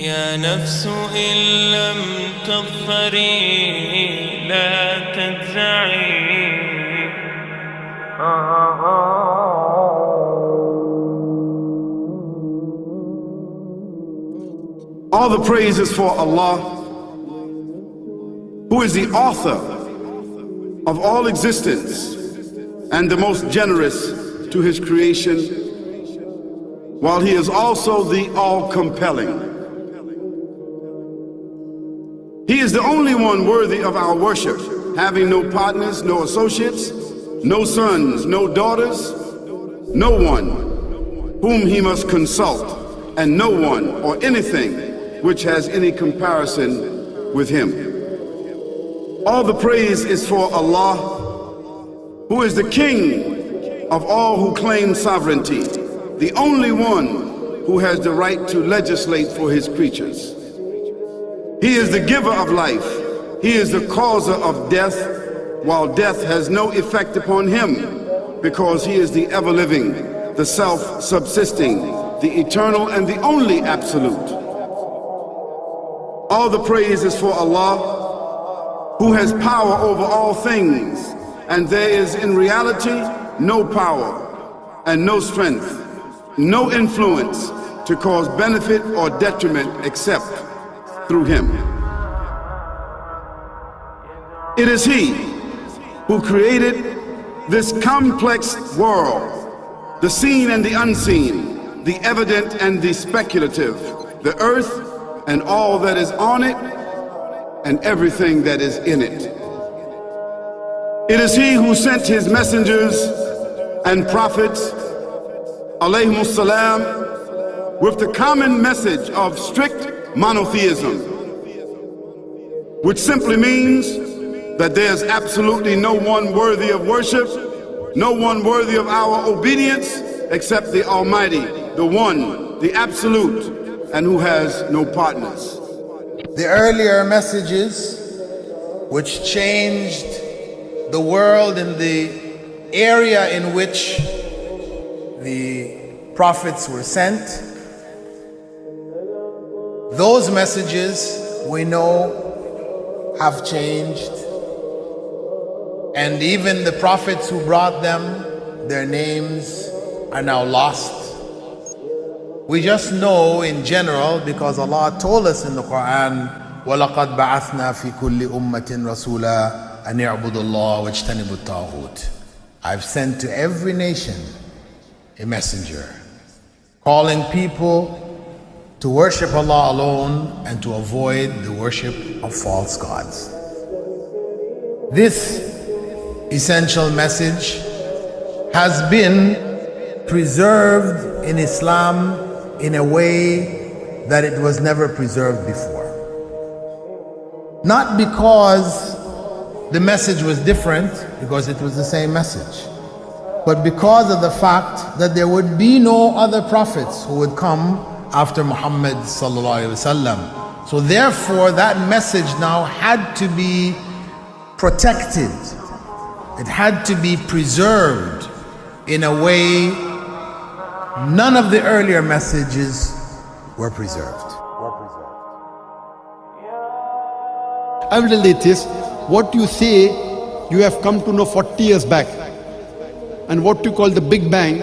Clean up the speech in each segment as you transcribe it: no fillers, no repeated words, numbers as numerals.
يا نفس إن لم تظفري لا تجزعي. All the praise is for Allah, who is the author of all existence and the most generous to his creation, while he is also the all-compelling. He is the only one worthy of our worship, having no partners, no associates, no sons, no daughters, no one whom he must consult, and no one or anything which has any comparison with him. All the praise is for Allah, who is the King of all who claim sovereignty, the only one who has the right to legislate for his creatures. He is the giver of life. He is the causer of death, while death has no effect upon him, because he is the ever-living, the self-subsisting, the eternal and the only absolute. All the praise is for Allah, who has power over all things, and there is in reality no power and no strength, no influence to cause benefit or detriment except through him. It is he who created this complex world, the seen and the unseen, the evident and the speculative, the earth and all that is on it and everything that is in it. It is he who sent his messengers and prophets, alayhimus salam, with the common message of strict monotheism, which simply means that there's absolutely no one worthy of worship, no one worthy of our obedience except the Almighty, the One, the Absolute, and who has no partners. The earlier messages which changed the world in the area in which the prophets were sent, those messages we know have changed, and even the prophets who brought them, their names are now lost. We just know in general because Allah told us in the Quran, وَلَقَدْ بَعَثْنَا فِي كُلِّ أُمَّةٍ رَسُولًا أَنْ يَعْبُدُوا اللَّهَ وَاجْتَنِبُوا الطَّاغُوتَ. I've sent to every nation a messenger, calling people to worship Allah alone and to avoid the worship of false gods. This essential message has been preserved in Islam in a way that it was never preserved before. Not because the message was different, because it was the same message, but because of the fact that there would be no other prophets who would come after Muhammad sallallahu alaihi wasallam. So therefore that message now had to be protected. It had to be preserved in a way none of the earlier messages were preserved. I'm an atheist. What you say you have come to know 40 years back, and what you call the Big Bang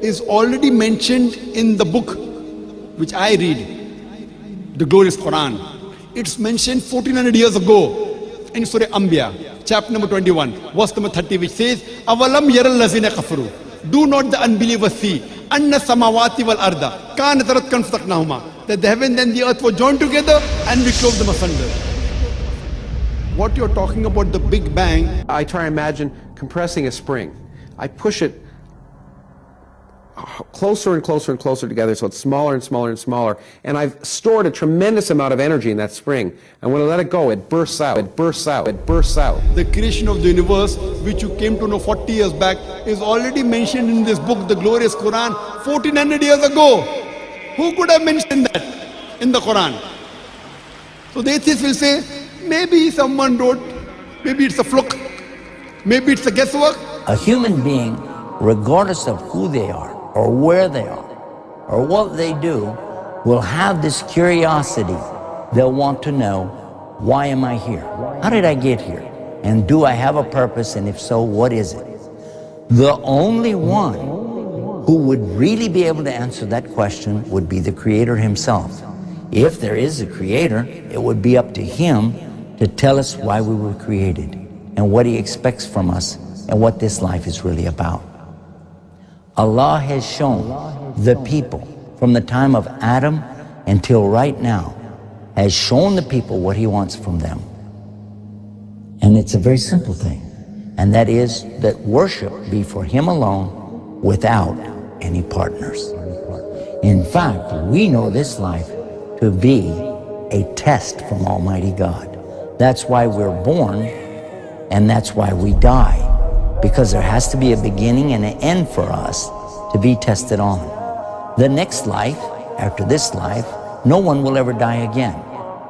is already mentioned in the book which I read, the glorious Quran. It's mentioned 1400 years ago in Surah Anbiya, chapter number 21, verse number 30, which says, Avalam yaral lazina kafaru. Do not the unbelievers see anna samawati wal arda kanat ratkan fataqnahuma, that the heaven and the earth were joined together and we clove them asunder. What you're talking about, the Big Bang, I try and imagine compressing a spring. I push it closer and closer and closer together so it's smaller and smaller and smaller, and I've stored a tremendous amount of energy in that spring, and when I let it go, it bursts out, it bursts out, it bursts out. the creation of the universe, which you came to know 40 years back, is already mentioned in this book, the glorious Quran, 1400 years ago. Who could have mentioned that in the Quran? So the atheists will say, maybe someone wrote, maybe it's a fluke, maybe it's a guesswork. A human being, regardless of who they are, or where they are, or what they do, will have this curiosity. They'll want to know, why am I here? How did I get here? And do I have a purpose? And if so, what is it? The only one who would really be able to answer that question would be the Creator himself. If there is a Creator, it would be up to him to tell us why we were created and what he expects from us and what this life is really about. Allah has shown the people from the time of Adam until right now, has shown the people what he wants from them. And it's a very simple thing, and that is that worship be for him alone without any partners. In fact, we know this life to be a test from Almighty God. That's why we're born, and that's why we die, because there has to be a beginning and an end for us to be tested on. The next life, after this life, no one will ever die again.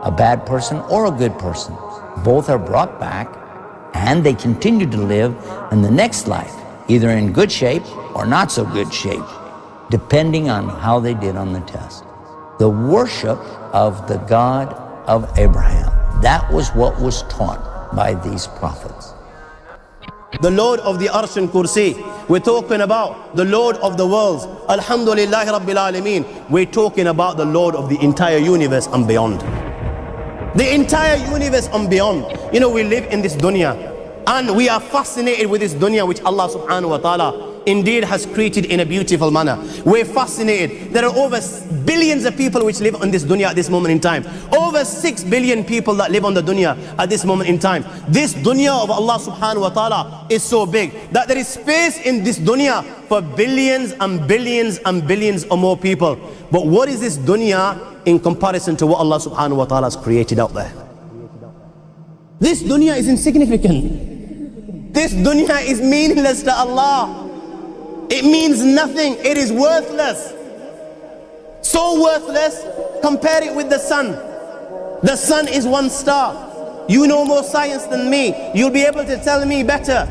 A bad person or a good person. Both are brought back and they continue to live in the next life, either in good shape or not so good shape, depending on how they did on the test. The worship of the God of Abraham, that was what was taught by these prophets. The Lord of the Arsh and Kursi. We're talking about the Lord of the worlds. Alhamdulillah Rabbil Alameen. We're talking about the Lord of the entire universe and beyond. The entire universe and beyond. You know, we live in this dunya and we are fascinated with this dunya which Allah subhanahu wa ta'ala indeed has created in a beautiful manner. We're fascinated. There are over billions of people which live on this dunya at this moment in time. Over 6 billion people that live on the dunya at this moment in time. This dunya of Allah subhanahu wa ta'ala is so big that there is space in this dunya for billions and billions and billions or more people. But what is this dunya in comparison to what Allah subhanahu wa ta'ala has created out there? This dunya is insignificant. This dunya is meaningless to Allah. It means nothing. It is worthless. So worthless, compare it with the sun. The sun is one star. You know more science than me. You'll be able to tell me better.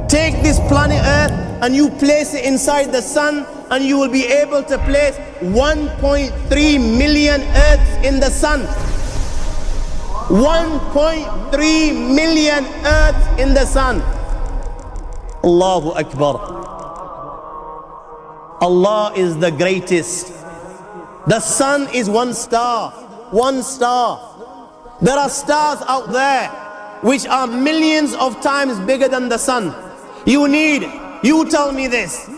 Take this planet Earth and you place it inside the sun, and you will be able to place 1.3 million Earths in the sun. 1.3 million Earths in the sun. Allahu Akbar. Allah is the greatest. The sun is one star. One star. There are stars out there which are millions of times bigger than the sun. You tell me this,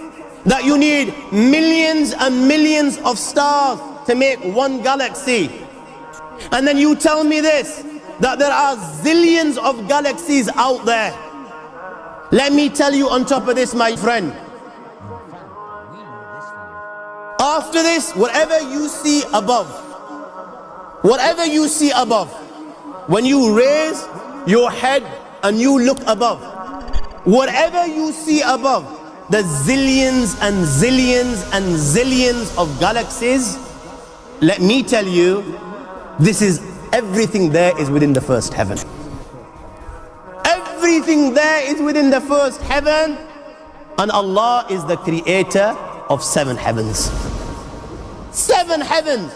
that you need millions and millions of stars to make one galaxy. And then you tell me this, that there are zillions of galaxies out there. Let me tell you on top of this, my friend, after this, whatever you see above, when you raise your head and you look above, whatever you see above, the zillions and zillions and zillions of galaxies, let me tell you, this is everything there is within the first heaven. Everything there is within the first heaven, and Allah is the creator of 7 heavens. 7 heavens.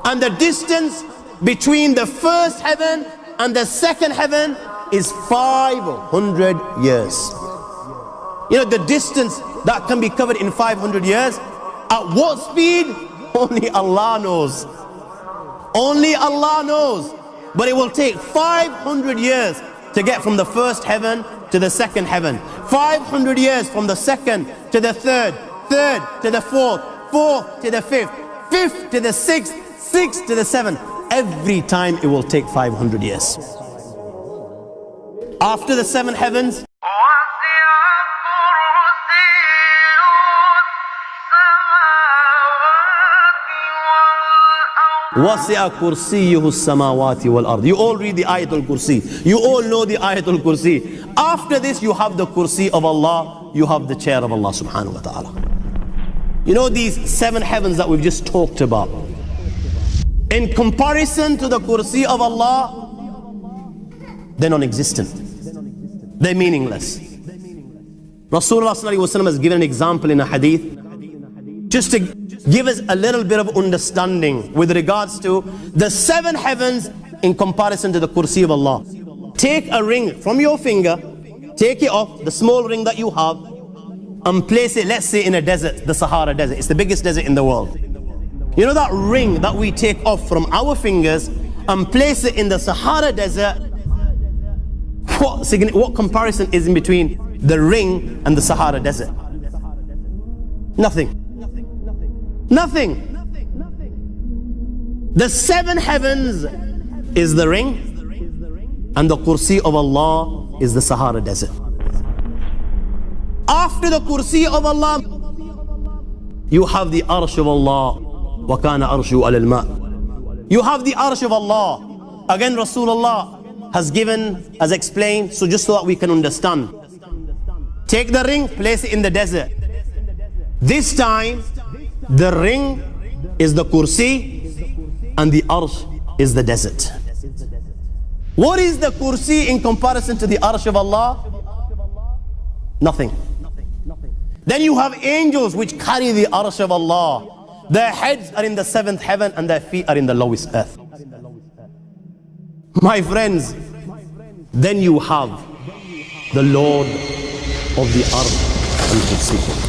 And the distance between the first heaven and the second heaven is 500 years. You know, the distance that can be covered in 500 years, at what speed? Only Allah knows. Only Allah knows. But it will take 500 years to get from the first heaven to the second heaven. 500 years from the second to the third, third to the fourth, fourth to the fifth, fifth to the sixth, sixth to the seventh. Every time it will take 500 years. After the 7 heavens, وَسِعَ كُرْسِيُّهُ السَّمَاوَاتِ وَالْأَرْضِ. You all read the Ayat al Kursi. You all know the Ayat al Kursi. After this, you have the Kursi of Allah. You have the chair of Allah subhanahu wa ta'ala. You know these 7 heavens that we've just talked about, in comparison to the Kursi of Allah, they're non-existent. They're meaningless. Rasulullah ﷺ has given an example in a hadith just to give us a little bit of understanding with regards to the 7 heavens in comparison to the Kursi of Allah. Take a ring from your finger, take it off, the small ring that you have, and place it, let's say, in a desert, the Sahara Desert. It's the biggest desert in the world. You know that ring that we take off from our fingers and place it in the Sahara Desert? What comparison is in between the ring and the Sahara Desert? Nothing. Nothing. The 7 heavens is the ring, and the Kursi of Allah is the Sahara Desert. After the Kursi of Allah, you have the Arsh of Allah. وَكَانَ أَرْشُهُ عَلَى الْمَاءِ. You have the Arsh of Allah. Again, Rasulullah has explained, so just so that we can understand. Take the ring, place it in the desert. This time, the ring is the Kursi and the Arsh is the desert. What is the Kursi in comparison to the Arsh of Allah? Nothing. Then you have angels which carry the Arsh of Allah. Their heads are in the 7th heaven and their feet are in the lowest earth. My friends, then you have the Lord of the Arsh al-Kursi.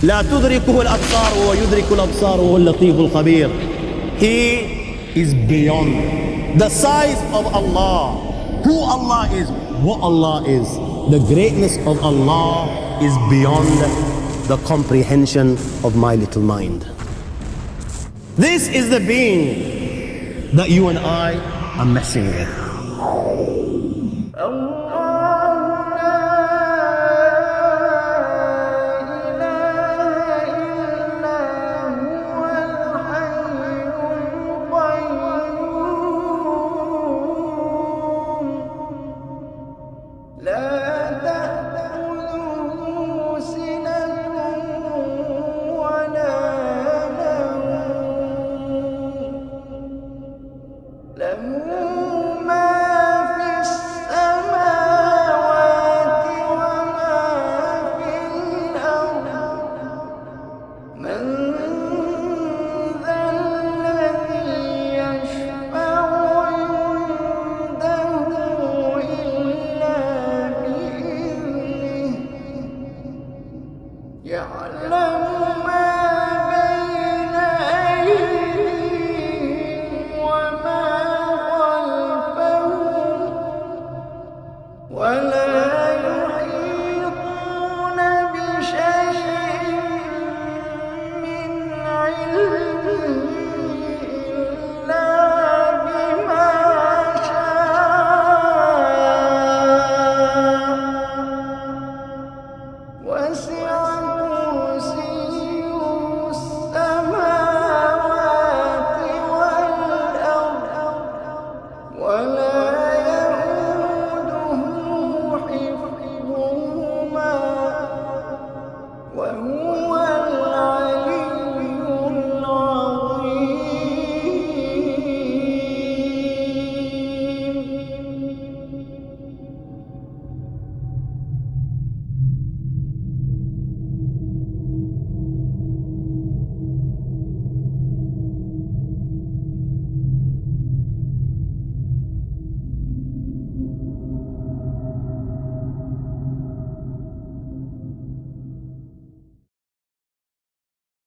لا تدركه الأبصار ويدرك الأبصار وهو اللطيف الخبير. He is beyond the size of Allah, who Allah is, what Allah is. The greatness of Allah is beyond the comprehension of my little mind. This is the being that you and I are messing with. وهو